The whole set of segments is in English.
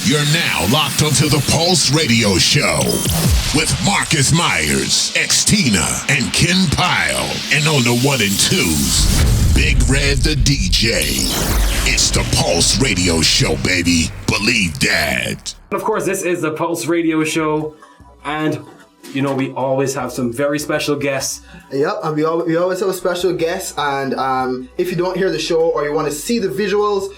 You're now locked onto the Pulse Radio Show with Marcus Myers, X-Tina, and Ken Pyle. And on the 1 and 2s, Big Red the DJ. It's the Pulse Radio Show, baby. Believe that. Of course, this is the Pulse Radio Show. And, you know, we always have some very special guests. Yep, and we always have a special guest. And if you don't hear the show or you want to see the visuals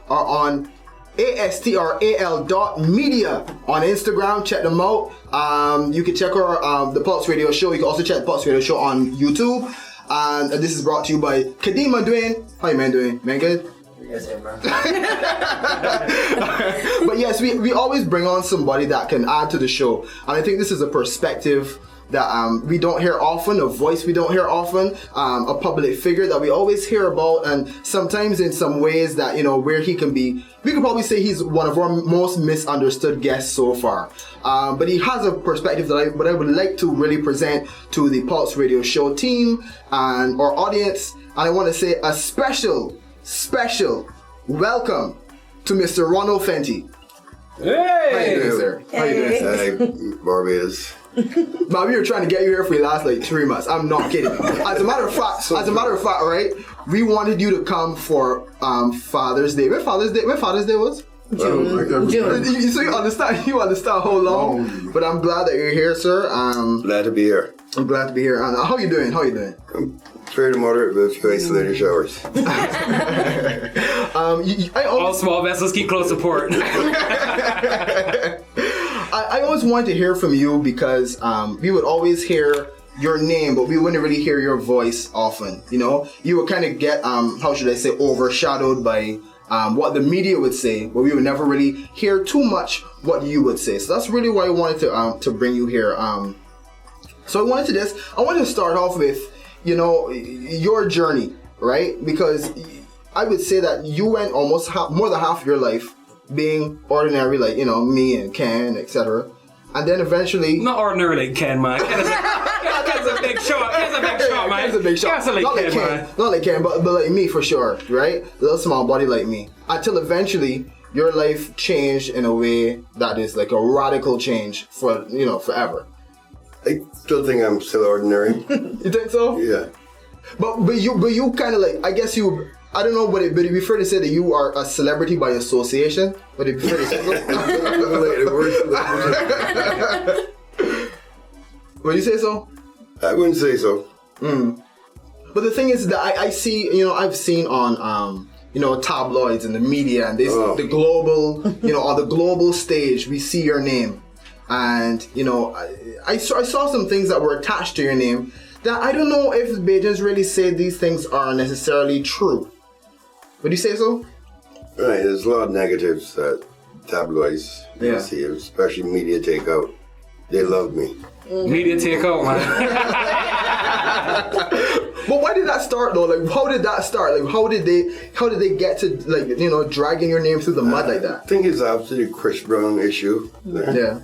are on astral.media on Instagram. Check them out. You can check our the Pulse Radio Show. You can also check the Pulse Radio Show on YouTube. And this is brought to you by Kadeem and Dwayne. How you man doing? Man good? Yes, man. But yes, we always bring on somebody that can add to the show. And I think this is a perspective that we don't hear often, a voice we don't hear often, a public figure that we always hear about, and sometimes in some ways that, you know, where he can be, we could probably say he's one of our most misunderstood guests so far. But he has a perspective that I would like to really present to the Pulse Radio Show team and our audience. And I want to say a special welcome to Mr. Ronald Fenty. Hey! How you doing, sir? How you doing, sir? Hey, Barbados. Man, we were trying to get you here for the last like 3 months. I'm not kidding. As a matter of fact, right? We wanted you to come for Father's Day. When Father's Day was? June. So you understand how long. But I'm glad that you're here, sir. Glad to be here. I'm glad to be here. And how you doing? I'm fair to moderate with a few isolated showers. All small vessels keep close to port. I always wanted to hear from you because we would always hear your name, but we wouldn't really hear your voice often. You know, you would kind of get, how should I say, overshadowed by what the media would say, but we would never really hear too much what you would say. So that's really why I wanted to bring you here. So I wanted to start off with, you know, your journey, right? Because I would say that you went almost more than half of your life being ordinary, like, you know, me and Ken, etc. And then eventually... Not ordinary like Ken, man. Ken's a big shot. Ken's a big shot, man. Ken's a big shot. Not like Ken, but like me for sure, right? A little small body like me. Until eventually, your life changed in a way that is like a radical change for, you know, forever. I still think I'm still ordinary. You think so? Yeah. But you kind of like, I guess you... I don't know, but it'd be fair to say that you are a celebrity by association. But it'd be fair to say so. Would you say so? I wouldn't say so. But the thing is that I see, you know, I've seen on, you know, tabloids and the media and this, the global, you know, on the global stage, we see your name. And, you know, I saw some things that were attached to your name that I don't know if Bajans really say these things are necessarily true. Would you say so? Right, there's a lot of negatives that tabloids see, especially media takeout. They love me. Media takeout, man. But why did that start though? Like, how did that start? Like, how did they get to, like, you know, dragging your name through the mud like that? I think it's after the Chris Brown issue. Yeah.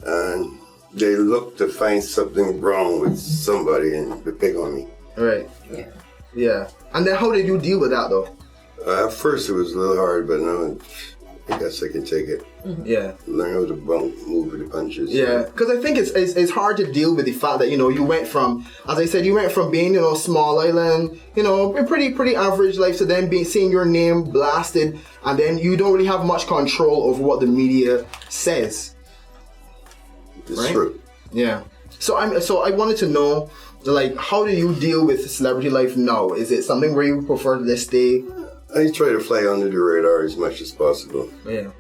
And they look to find something wrong with somebody and they pick on me. Right. Yeah. And then how did you deal with that though? At first it was a little hard, but now I guess I can take it. Yeah. Learn how to move with the punches. Yeah. Because I think it's hard to deal with the fact that, you know, you went from, as I said, being, you know, small island, you know, a pretty average life, to then seeing your name blasted, and then you don't really have much control over what the media says. It's right? true. Yeah. So I wanted to know, like, how do you deal with celebrity life now? Is it something where you prefer to stay? I try to fly under the radar as much as possible. Yeah.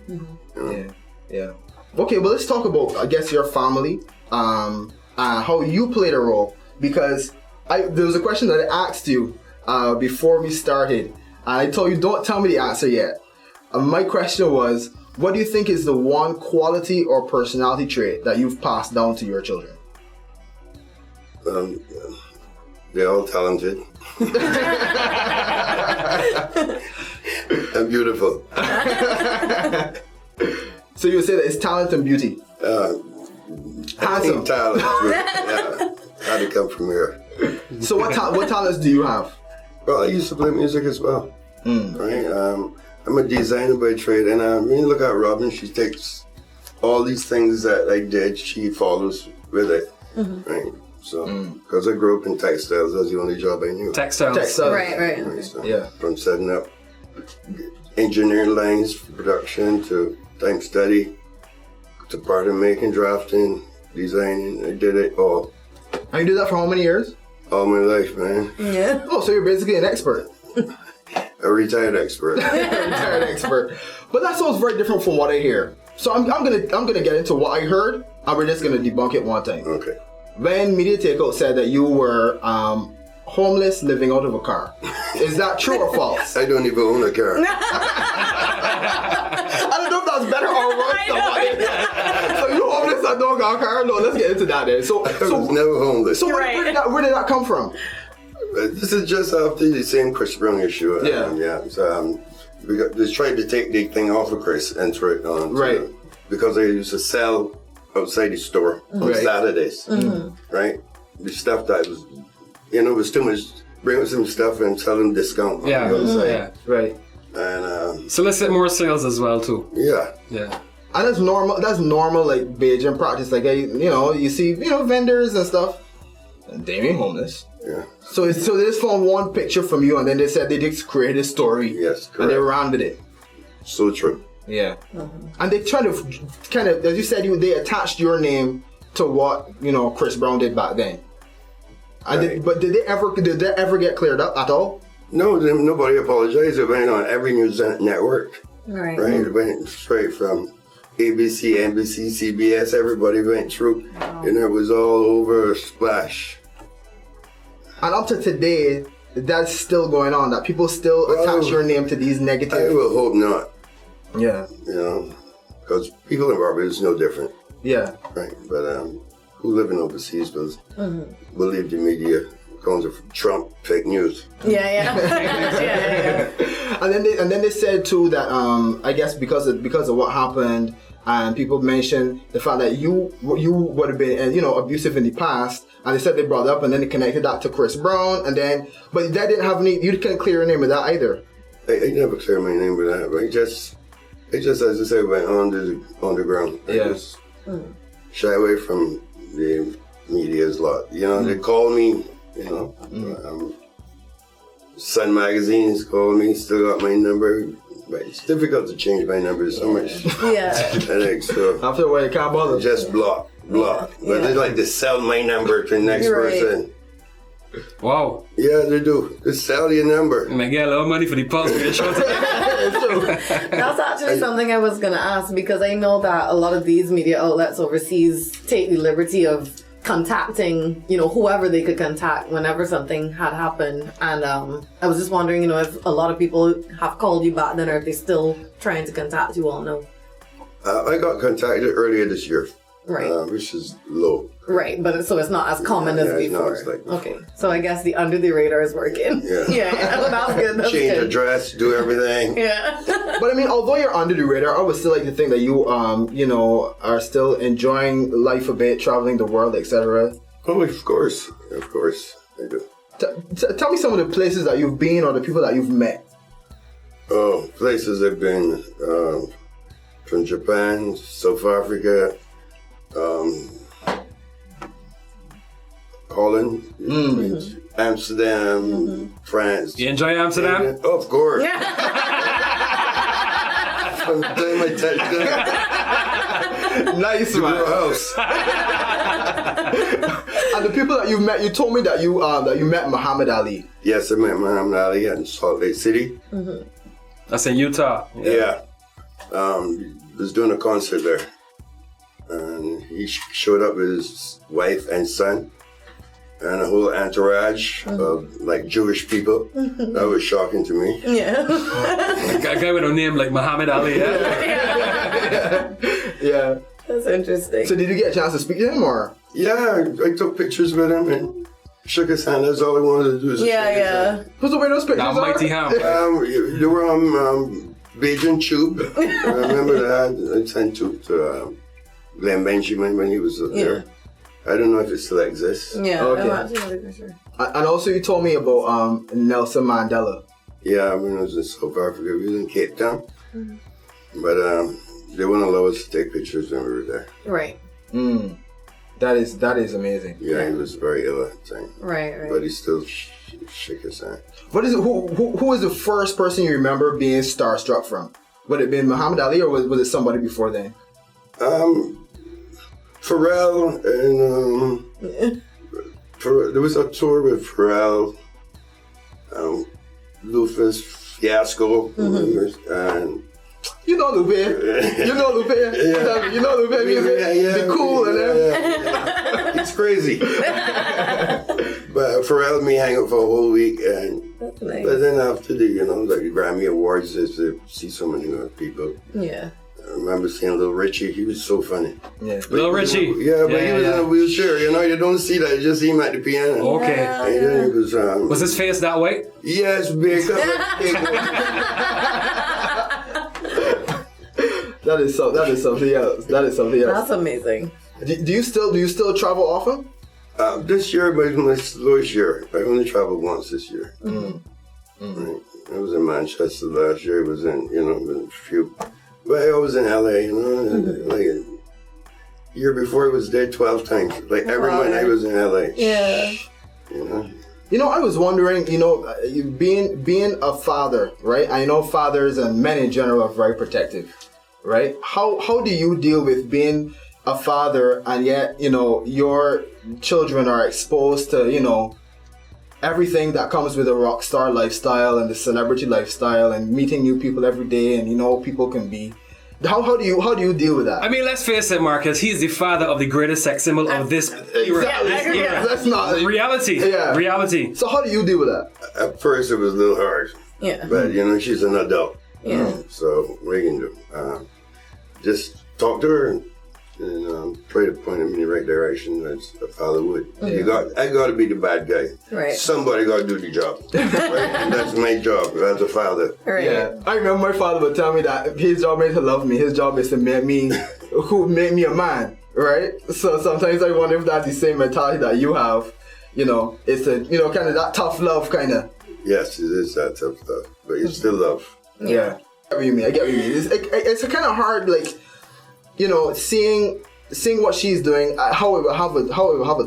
Yeah. Okay, well, let's talk about, I guess, your family, how you played a role, because there was a question that I asked you before we started, and I told you don't tell me the answer yet. My question was, what do you think is the one quality or personality trait that you've passed down to your children? They're all talented. And beautiful. So you would say that it's talent and beauty? Handsome. Talent. Yeah. How to come from here. So what talents do you have? Well, I used to play music as well. Right? I'm a designer by trade, and when you look at Robin, she takes all these things that I did, she follows with it, right? So, because I grew up in textiles, that's the only job I knew. Textiles. Right. So, Yeah. From setting up engineering lines for production to time study to pattern making, drafting, designing. I did it all. And you did that for how many years? All my life, man. Yeah. Oh, so you're basically an expert. A retired expert. Retired expert. But that sounds very different from what I hear. So I'm gonna get into what I heard, and we're just gonna debunk it one time. Okay. When Media Takeout said that you were homeless living out of a car, is that true or false? I don't even own a car. I don't know if that's better or worse. So you homeless and don't got a car? No, let's get into that then. I was never homeless. So where did that come from? This is just after the same Chris Brown issue. Yeah. So, they tried to take the thing off of Chris and throw it on. Right. Because I used to sell outside the store on Saturdays. Right? The stuff that was, was too much. Bring some stuff and sell them discount. Yeah. Yeah. Right. And solicit more sales as well too. yeah. And that's normal. That's normal, like Beijing practice. Like you see, vendors and stuff, and they ain't homeless. Yeah. So they just found one picture from you, and then they said they just created a story. Yes, correct. And they ran with it. So true. Yeah. And they try to kind of, as you said, they attached your name to what Chris Brown did back then. And Right. did that ever get cleared up at all? No, nobody apologized. It went on every news network. Right. Right? It went straight from ABC, NBC, CBS. Everybody went through, and it was all over splash. And up to today, that's still going on. That people still attach your name to these I negative. will hope not. Yeah. Because people in Barbados is no different, Yeah. right? But who living overseas was believe the media comes of Trump fake news. Yeah. And then they said too that I guess because of what happened, and people mentioned the fact that you would have been abusive in the past, and they said they brought it up, and then they connected that to Chris Brown, but that didn't have any. You couldn't clear your name with that either. I never cleared my name with that, but it just as I say went underground. I just shy away from the media's lot. They call me. Sun magazines call me. Still got my number. But it's difficult to change my number. So much headache. So After a while, you can't bother. just block. But they like to sell my number to the next person. Wow. Yeah, they do. They sell your number. And I get a lot of money for the pulse radio show today. That's actually something I was going to ask, because I know that a lot of these media outlets overseas take the liberty of contacting, whoever they could contact whenever something had happened. And I was just wondering, if a lot of people have called you back then, or if they're still trying to contact you all now. I got contacted earlier this year. Right. Which is low. Right, but so it's not as common as before. It's like, okay, so I guess the under the radar is working. Yeah. That's good. That's change good. address, do everything. Yeah. But I mean, although you're under the radar, I would still like to think that you are still enjoying life a bit, traveling the world, etc. Oh, of course, I do. Tell me some of the places that you've been or the people that you've met. Oh, places I've been from Japan, South Africa, Holland, Amsterdam, France. You enjoy Amsterdam? Oh, of course. From the time I touched down Nice, to man. the house. And the people that you've met, you told me that you met Muhammad Ali. Yes, I met Muhammad Ali in Salt Lake City. That's in Utah. Yeah. Was doing a concert there. And he showed up with his wife and son and a whole entourage of like Jewish people. That was shocking to me. Yeah. A guy with a name like Muhammad Ali. Yeah. That's interesting. So did you get a chance to speak to him or? Yeah, I took pictures with him and shook his hand. That's all I wanted to do. Is Yeah. Who's the way those pictures That are? mighty ham. They were on Beijing Tube. I remember that. I sent to Glenn Benjamin when he was there. I don't know if it still exists. Yeah. Okay. I'm actually really for sure. And also you told me about Nelson Mandela. Yeah, I mean, I was in South Africa. We was in Cape Town. But they wouldn't allow us to take pictures when we were there. Right. That is amazing. Yeah, he was very ill at the time. Right. But he still shook his hand. What is it? Who was the first person you remember being starstruck from? Would it have been Muhammad Ali or was it somebody before then? Pharrell and there was a tour with Pharrell, Lufus, Fiasco, and You know Lupe. You know Lupe. Yeah. You know Lupe music. Be cool and everything. Yeah. It's crazy. But Pharrell and me hang out for a whole week, and That's nice. but then after the the Grammy Awards, just to see so many people. Yeah. I remember seeing Lil Richie. He was so funny. Yeah. Lil Richie. Yeah, but he was in a wheelchair. You don't see that. You just see him at the piano. Okay. And then he Was his face that way? Yes, big. That is something else. That's amazing. Do you still travel often? This year was my slowest year. I only traveled once this year. Right. I was in Manchester last year. I was in, a few. But I was in LA, like a year before I was there 12 times. Like every month I was in LA. Yeah. I was wondering, being a father, right? I know fathers and men in general are very protective, right? How do you deal with being a father and yet, your children are exposed to, everything that comes with a rock star lifestyle and the celebrity lifestyle and meeting new people every day and, people can be... How do you deal with that? I mean, let's face it, Marcus. He's the father of the greatest sex symbol of this era. That's not... Reality. Yeah. Reality. So how do you deal with that? At first it was a little hard. Yeah. But, she's an adult. Yeah. So what are you going to do? Just talk to her and try to point him in the right direction as a father would. I got to be the bad guy. Right. Somebody got to do the job. Right? And that's my job as a father. Right. Yeah, I remember my father would tell me that his job is to love me. His job is to make me a man, right? So sometimes I wonder if that's the same mentality that you have. It's a kind of that tough love kind of. Yes, it is that tough stuff, but you still love. Yeah, I get what you mean. It's a kind of hard, like, seeing what she's doing. How it will have a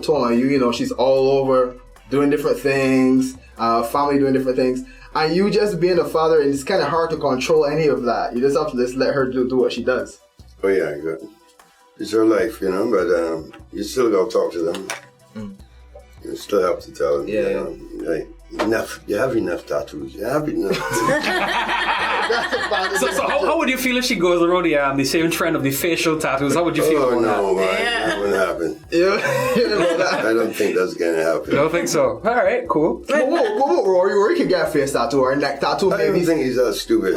toll on you. She's all over doing different things, family doing different things. And you just being a father, and it's kind of hard to control any of that. You just have to just let her do what she does. Oh yeah, it's her life, but you still gotta talk to them. You still have to tell them. Like, enough. You have enough tattoos. You have enough. So how would you feel if she goes around the same trend of the facial tattoos? How would you feel about no, that? man, that wouldn't happen. Yeah. I don't think that's gonna happen. You don't think so? All right, cool. Whoa, Rory can get a face tattoo or a neck tattoo, I don't maybe. think he's that stupid.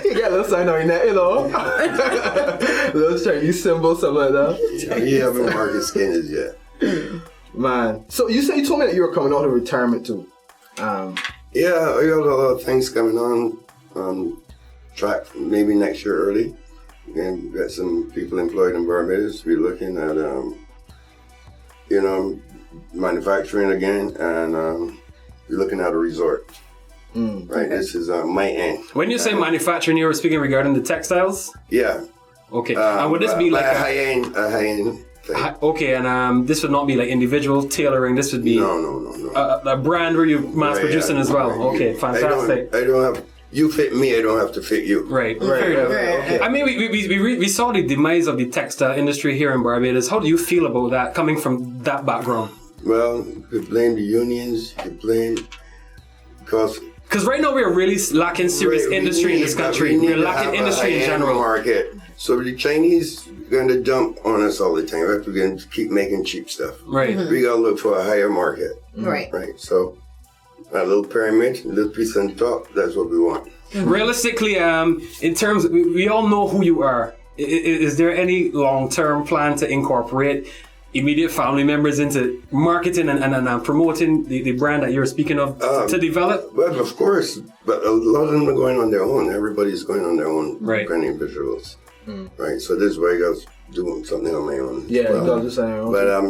You get a little sign on your neck, little Chinese symbol, something like that. He haven't marked his skin as yet. Man, so you told me that you were coming out of retirement too. Yeah, I got a lot of things coming on track. Maybe next year early. And got some people employed in Barbados. We're looking at manufacturing again, and we're looking at a resort. Right, this is my end. When you say manufacturing, you were speaking regarding the textiles? Yeah. Okay. And would this be like a high-end thing? Okay, and this would not be like individual tailoring. This would be No. A brand where you're mass producing as well. Right. Okay, fantastic. I don't have you fit me. I don't have to fit you. Right. Fair enough. Okay. I mean, we saw the demise of the textile industry here in Barbados. How do you feel about that, coming from that background? Well, you blame the unions. You blame because right now we're really lacking serious industry in this country. We're lacking industry in general. Market. So the Chinese going to dump on us all the time. We're going to keep making cheap stuff. Right. We got to look for a higher market. Right. Right. So a little pyramid, a little piece on top. That's what we want. Realistically, in terms, we all know who you are. Is there any long-term plan to incorporate immediate family members into marketing and promoting the brand that you're speaking of to develop? Well, of course, but a lot of them are going on their own. Everybody's going on their own branding visuals. Right, so this is where I got doing something on my own. Yeah, you got to do something. But I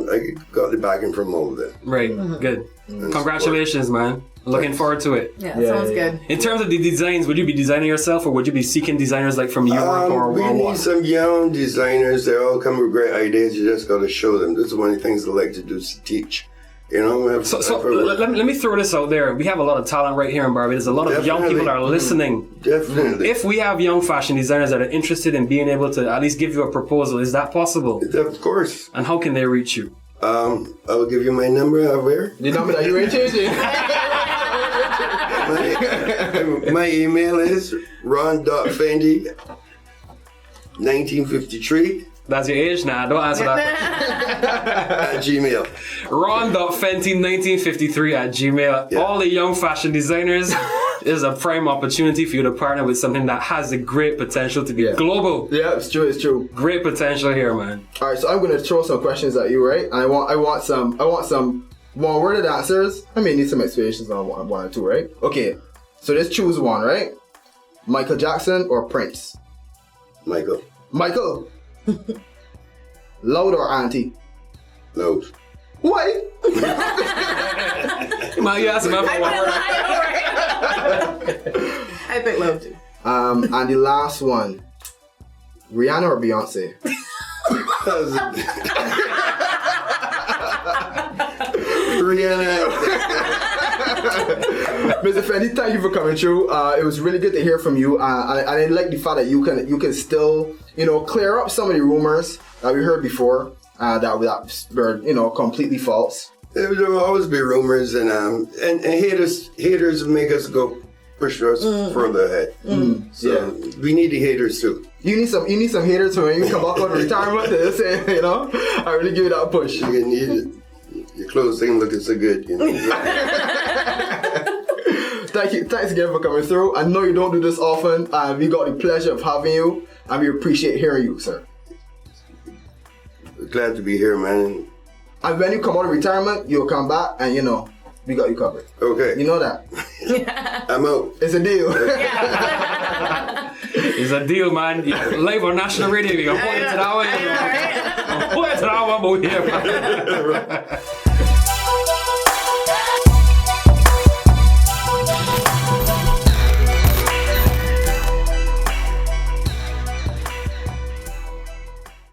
got the backing from all of them. Right, good. Congratulations, man. Looking forward to it. Yeah, sounds good. In terms of the designs, would you be designing yourself or would you be seeking designers like from Europe or We need what? some young designers. They all come with great ideas. You just got to show them. This is one of the things I like to do is to teach. You know, Let me throw this out there. We have a lot of talent right here in Barbie. There's a lot of young people that are listening. Definitely. If we have young fashion designers that are interested in being able to at least give you a proposal, is that possible? Of course. And how can they reach you? I'll give you my number. Where? The number that you ain't changing. My email is ron.fenty 1953 That's your age now. Don't answer that. at Gmail. Ron.fenty1953 at Gmail. Yeah. All the young fashion designers, this is a prime opportunity for you to partner with something that has a great potential to be global. Yeah, it's true. It's true. Great potential here, man. All right, so I'm gonna throw some questions at you, right? And I want some one-worded answers. I may need some explanations on one or two, right? Okay, so let's choose one, right? Michael Jackson or Prince? Michael. Michael. Loud or auntie? Loud. Why? Man, you asked me for one word. I pick love too. And the last one, Rihanna or Beyonce? Rihanna. Mr. Fenty, thank you for coming through. It was really good to hear from you. And I like the fact that you can still, clear up some of the rumors that we heard before that were, completely false. There will always be rumors and haters make us go push us further ahead. So we need the haters too. You need some haters when you come back out of retirement. I really give you that push. You need it. Your clothes ain't looking so good. Thanks again for coming through. I know you don't do this often. We got the pleasure of having you, and we appreciate hearing you, sir. Glad to be here, man. And when you come out of retirement, you'll come back, and we got you covered. Okay. You know that. I'm out. It's a deal. It's a deal, man. Live on national radio. You can point it to that one. Point it to that one, but here, man.